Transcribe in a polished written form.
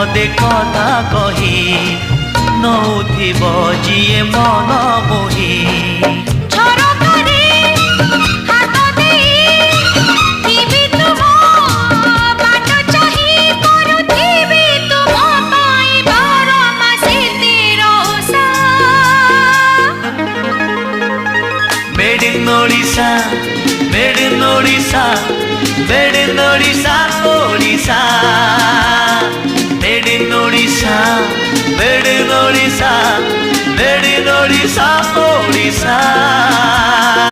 पदे कथा कही नौथिब जिए मन मोही Made in Odisha, made in Odisha, made in Odisha, Odisha. Made in Odisha, made in Odisha, made in Odisha, Odisha.